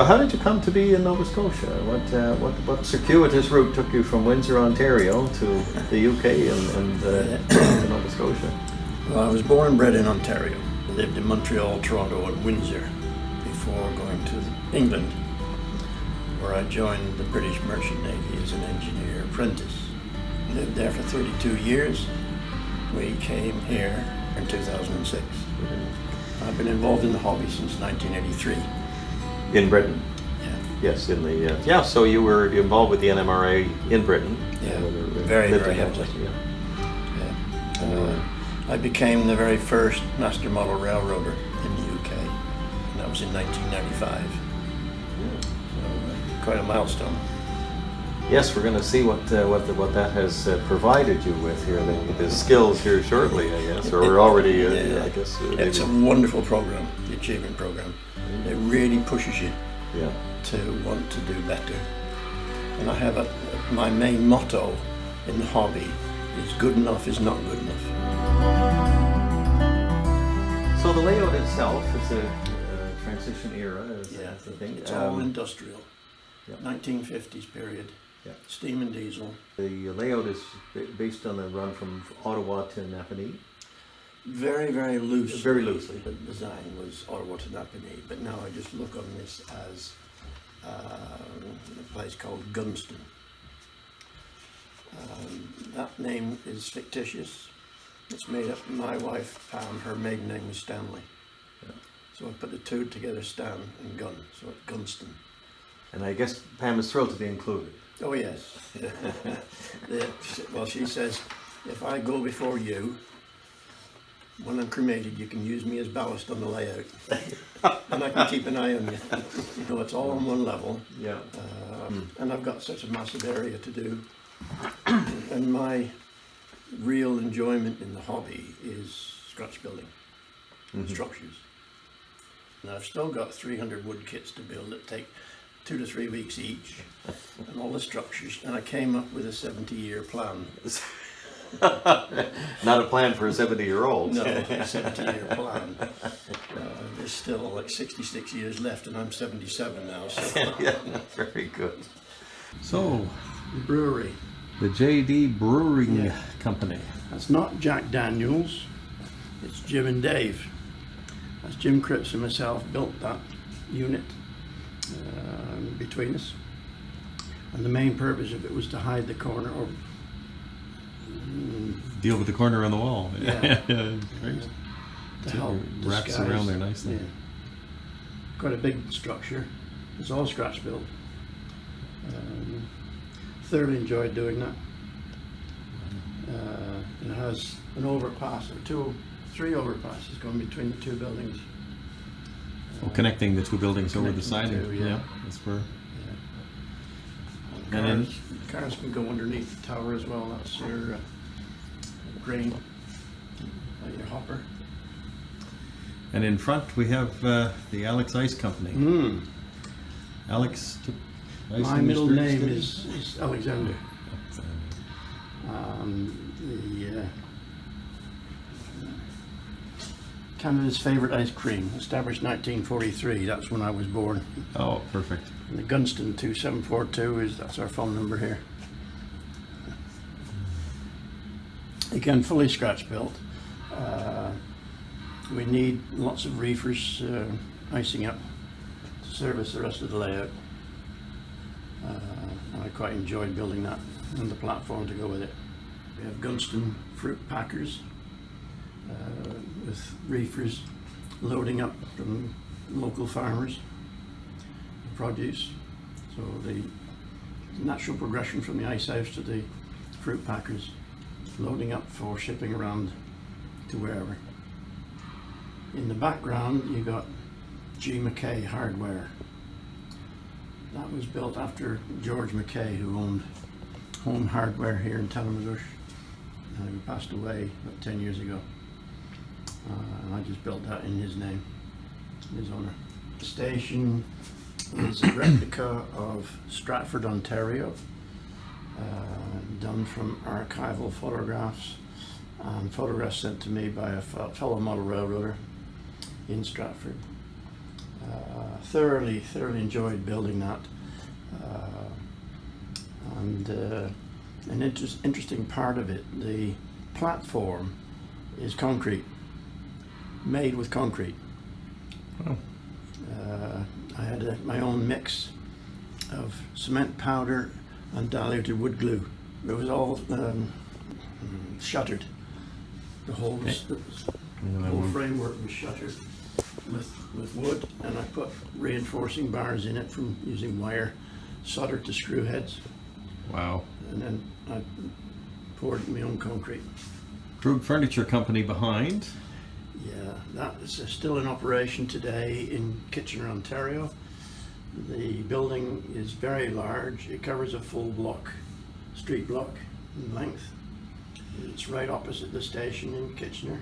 how did you come to be in Nova Scotia? What circuitous route took you from Windsor, Ontario to the UK and to Nova Scotia? Well, I was born and bred in Ontario. I lived in Montreal, Toronto and Windsor before going to England, where I joined the British Merchant Navy as an engineer apprentice. Lived there for 32 years. We came here in 2006. I've been involved in the hobby since 1983. In Britain? Yeah. Yes, in the so you were involved with the NMRA in Britain. Yeah, very heavily. Yeah. I became the very first master model railroader in the UK, and that was in 1995. So quite a milestone. Yes, we're going to see what that has provided you with here, the skills here shortly, I guess, or we're already, I guess. It's a wonderful program, the achievement program. It really pushes you to want to do better. And I have my main motto in the hobby is good enough is not good enough. So the layout itself is a transition era, that's the thing. It's all industrial, 1950s period. Yeah. Steam and diesel. The layout is based on the run from Ottawa to Napanee. Very, very loose. Very loosely. The design was Ottawa to Napanee, but now I just look on this as a place called Gunston. That name is fictitious. It's made up. My wife Pam, her maiden name was Stanley. Yeah. So I put the two together, Stan and Gunn. So it's Gunston. And I guess Pam is thrilled to be included. Oh yes. Well, she says, if I go before you, when I'm cremated, you can use me as ballast on the layout, and I can keep an eye on you. You know, it's all on one level. Yeah. And I've got such a massive area to do, and my real enjoyment in the hobby is scratch building, structures. And I've still got 300 wood kits to build that take 2 to 3 weeks each, and all the structures, and I came up with a 70-year plan. Not a plan for a 70-year-old. No, a 70-year plan. There's still like 66 years left, and I'm 77 now. So. Yeah, very good. So, the brewery. The J.D. Brewing Company. That's not Jack Daniels, it's Jim and Dave. That's Jim Cripps and myself built that unit between us, and the main purpose of it was to hide the corner or deal with the corner on the wall. Yeah. Great. To help wraps disguise. Around there nicely. Yeah. Quite a big structure. It's all scratch built. Thoroughly enjoyed doing that. It has an overpass, or 3 overpasses going between the 2 buildings. Connecting the 2 buildings over the side. Yeah, that's where. Yeah. And cars can go underneath the tower as well. That's your grain, your hopper. And in front we have the Alex Ice Company. Alex took ice. My middle name is Alexander. Canada's favourite ice cream, established 1943. That's when I was born. Oh, perfect. And the Gunston 2742 that's our phone number here. Again, fully scratch built. We need lots of reefers icing up to service the rest of the layout. And I quite enjoyed building that and the platform to go with it. We have Gunston fruit packers with reefers loading up from local farmers produce. So the natural progression from the ice house to the fruit packers, loading up for shipping around to wherever. In the background you got G. Mackay Hardware. That was built after George Mackay, who owned Home Hardware here in Tallamadouche, who passed away about 10 years ago. And I just built that in his name, his honor. The station is a replica of Stratford, Ontario, done from archival photographs and photographs sent to me by a fellow model railroader in Stratford. Thoroughly enjoyed building that. And an interesting part of it, the platform is concrete, made with concrete. Oh. I had my own mix of cement powder and diluted wood glue. It was all shuttered. The whole framework was shuttered with wood, and I put reinforcing bars in it from using wire soldered to screw heads. Wow. And then I poured my own concrete. Krug Furniture Company behind. Yeah, that is still in operation today in Kitchener, Ontario. The building is very large. It covers a full block, street block in length. It's right opposite the station in Kitchener.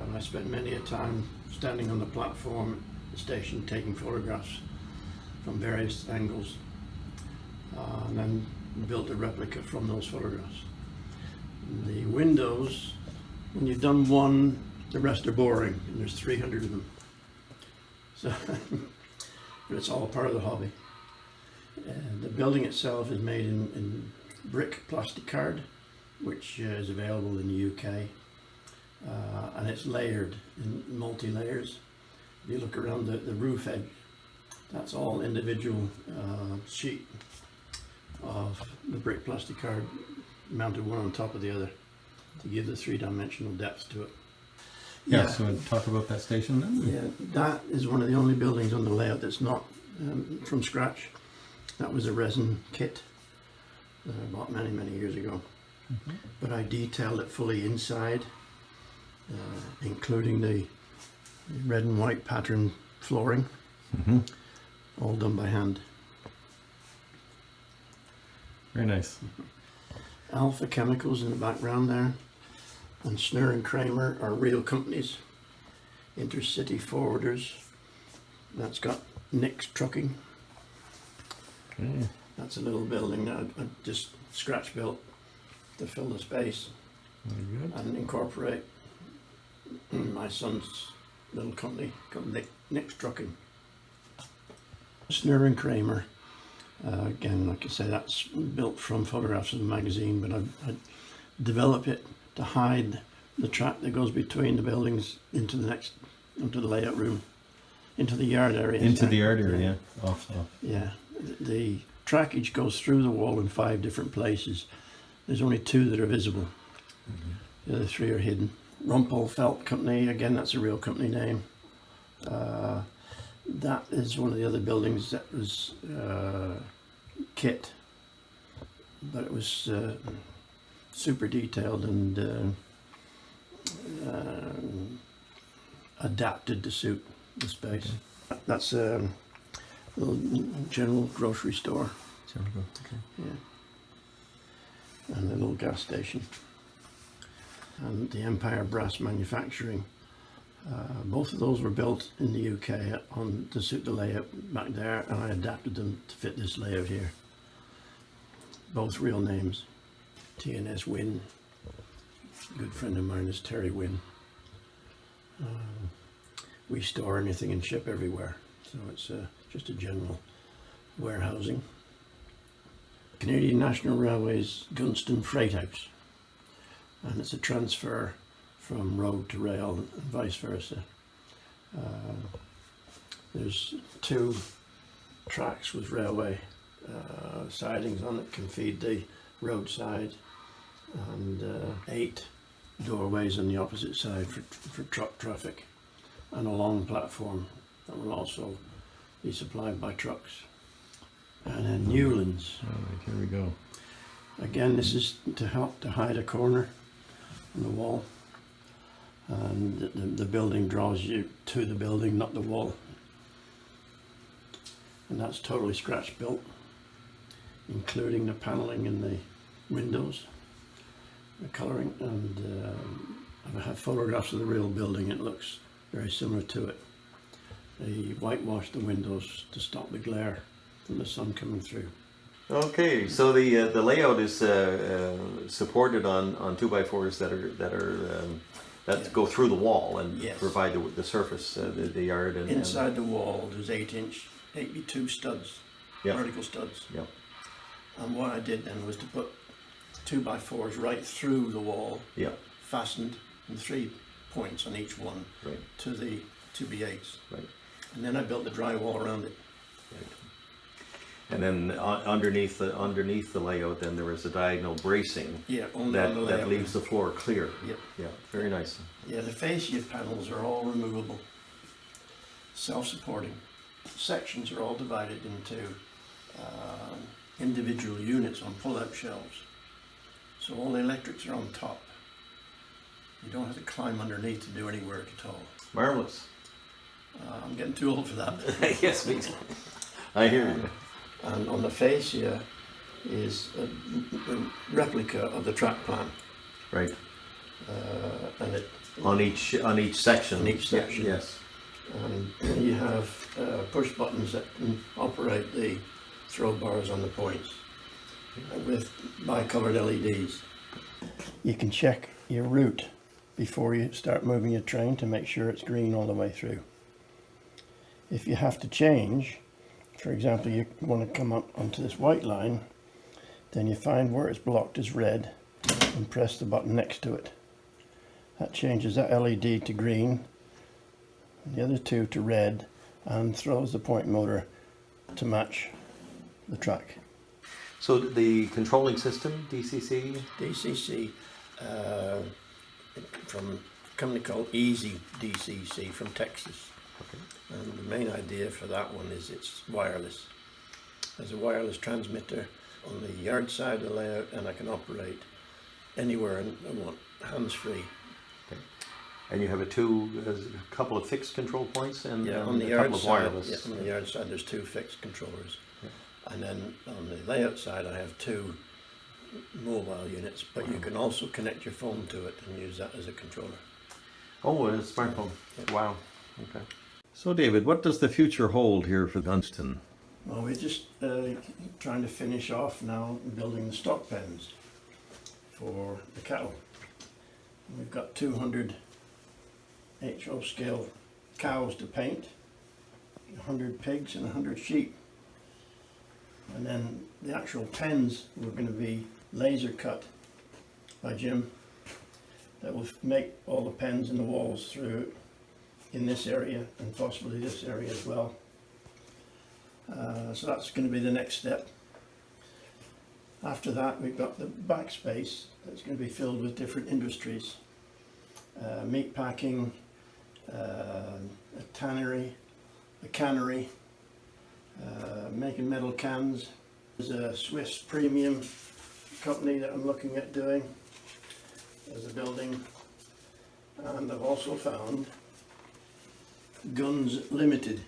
And I spent many a time standing on the platform at the station taking photographs from various angles. And then built a replica from those photographs. The windows, when you've done one, the rest are boring, and there's 300 of them. So, but it's all part of the hobby. The building itself is made in brick plasticard, which is available in the UK, and it's layered in multi-layers. If you look around the roof edge, that's all individual sheet of the brick plasticard mounted one on top of the other to give the three-dimensional depth to it. Yeah, so talk about that station then. Yeah, that is one of the only buildings on the layout that's not from scratch. That was a resin kit that I bought many years ago. Mm-hmm. But I detailed it fully inside, including the red and white pattern flooring, mm-hmm. all done by hand. Very nice. Alpha Chemicals in the background there, and Schnurr and Kramer are real companies. Intercity Forwarders, that's got Nick's Trucking. Okay. That's a little building that I just scratch built to fill the space. Very good. And incorporate my son's little company called Nick's Trucking. Schnurr and Kramer. Again, like I say, that's built from photographs of the magazine, but I develop it to hide the track that goes between the buildings into the layout room, into the yard area. Into the yard area, yeah. Off. Yeah, the trackage goes through the wall in 5 different places. There's only 2 that are visible. Mm-hmm. The other 3 are hidden. Rumpel Felt Company, again, that's a real company name. That is one of the other buildings that was kit, but it was super detailed and adapted to suit the space. Okay. That's a little general grocery store. Okay. Yeah. And a little gas station. And the Empire Brass Manufacturing. Both of those were built in the UK to suit the layout back there, and I adapted them to fit this layout here. Both real names. TNS Wynn. A good friend of mine is Terry Wynn. We store anything and ship everywhere, so it's just a general warehousing. Canadian National Railway's Gunston Freight House, and it's a transfer from road to rail and vice versa. There's 2 tracks with railway sidings on it, can feed the roadside, and 8 doorways on the opposite side for truck traffic, and a long platform that will also be supplied by trucks. And then Newlands. All right, here we go. Again, this is to help to hide a corner on the wall. And the building draws you to the building, not the wall. And that's totally scratch built, including the paneling in the windows, the colouring, and I have photographs of the real building. It looks very similar to it. They whitewashed the windows to stop the glare from the sun coming through. Okay, so the layout is supported on 2x4s that are that go through the wall and Yes. provide the surface, the yard. And Inside the wall, there's 8x2 studs, Yeah. vertical studs. Yeah. And what I did then was to put 2x4s right through the wall, Yeah. fastened in 3 points on each one Right. to the 2b8s. Right. And then I built the drywall around it. Right. And then underneath the layout, then there is a diagonal bracing Yeah, on the that layout. leaves the floor clear. Yep. Yeah, very nice. Yeah, the fascia panels are all removable, self-supporting. Sections are all divided into individual units on pull-out shelves. So all the electrics are on top. You don't have to climb underneath to do any work at all. Marvelous. I'm getting too old for that. Yes, me too. I hear you. And on the fascia is a replica of the track plan. Right. And it On each section. On each section. Yes. And you have push buttons that can operate the throw bars on the points with bi-colored LEDs. You can check your route before you start moving your train to make sure it's green all the way through. If you have to change, for example, you want to come up onto this white line, then you find where it's blocked is red and press the button next to it. That changes that LED to green, the other two to red, and throws the point motor to match the track. So the controlling system, DCC? DCC from a company called Easy DCC from Texas. Okay. And the main idea for that one is it's wireless. There's a wireless transmitter on the yard side of the layout, and I can operate anywhere I want, hands-free. Okay. And you have a couple of fixed control points and On the a yard couple of side, wireless. yeah, on the yard side there's 2 fixed controllers. Yeah. And then on the layout side I have 2 mobile units, but you can also connect your phone to it and use that as a controller. Oh, a smartphone. Yeah. Wow. Okay. So David, what does the future hold here for Gunston? Well, we're just trying to finish off now building the stock pens for the cattle. We've got 200 HO scale cows to paint, 100 pigs and 100 sheep. And then the actual pens were going to be laser cut by Jim. That will make all the pens in the walls through in this area and possibly this area as well. So that's going to be the next step. After that, we've got the back space that's going to be filled with different industries. Meat packing, a tannery, a cannery, making metal cans. There's a Swiss premium company that I'm looking at doing as a building. And I've also found Gunn's Limited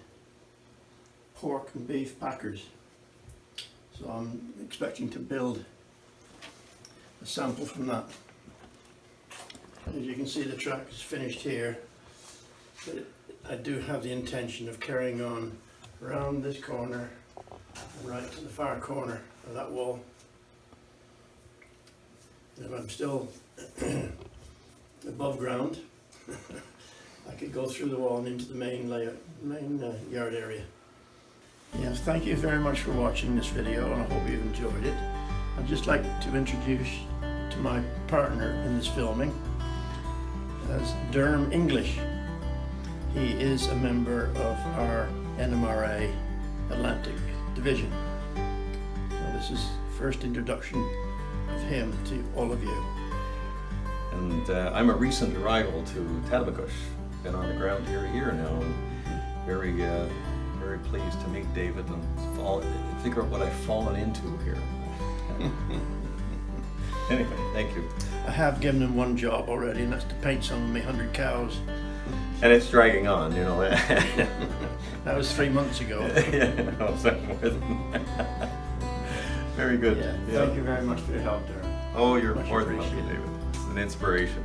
pork and beef packers. So I'm expecting to build a sample from that. As you can see, the track is finished here, but I do have the intention of carrying on around this corner and right to the far corner of that wall. If I'm still above ground, I could go through the wall and into the main yard area. Yes, thank you very much for watching this video, and I hope you've enjoyed it. I'd just like to introduce to my partner in this filming as Derm English. He is a member of our NMRA Atlantic Division. So this is the first introduction of him to all of you. And I'm a recent arrival to Tattabacush. Been on the ground here a year now, and very pleased to meet David and figure out what I've fallen into here. Anyway, thank you. I have given him one job already, and that's to paint some of my 100 cows. And it's dragging on, you know. That was 3 months ago. Yeah, no, so more than that. Very good. Yeah, Yeah. thank you very much for your help, Darren. Oh, you're Much more than welcome, appreciated. David. It's an inspiration.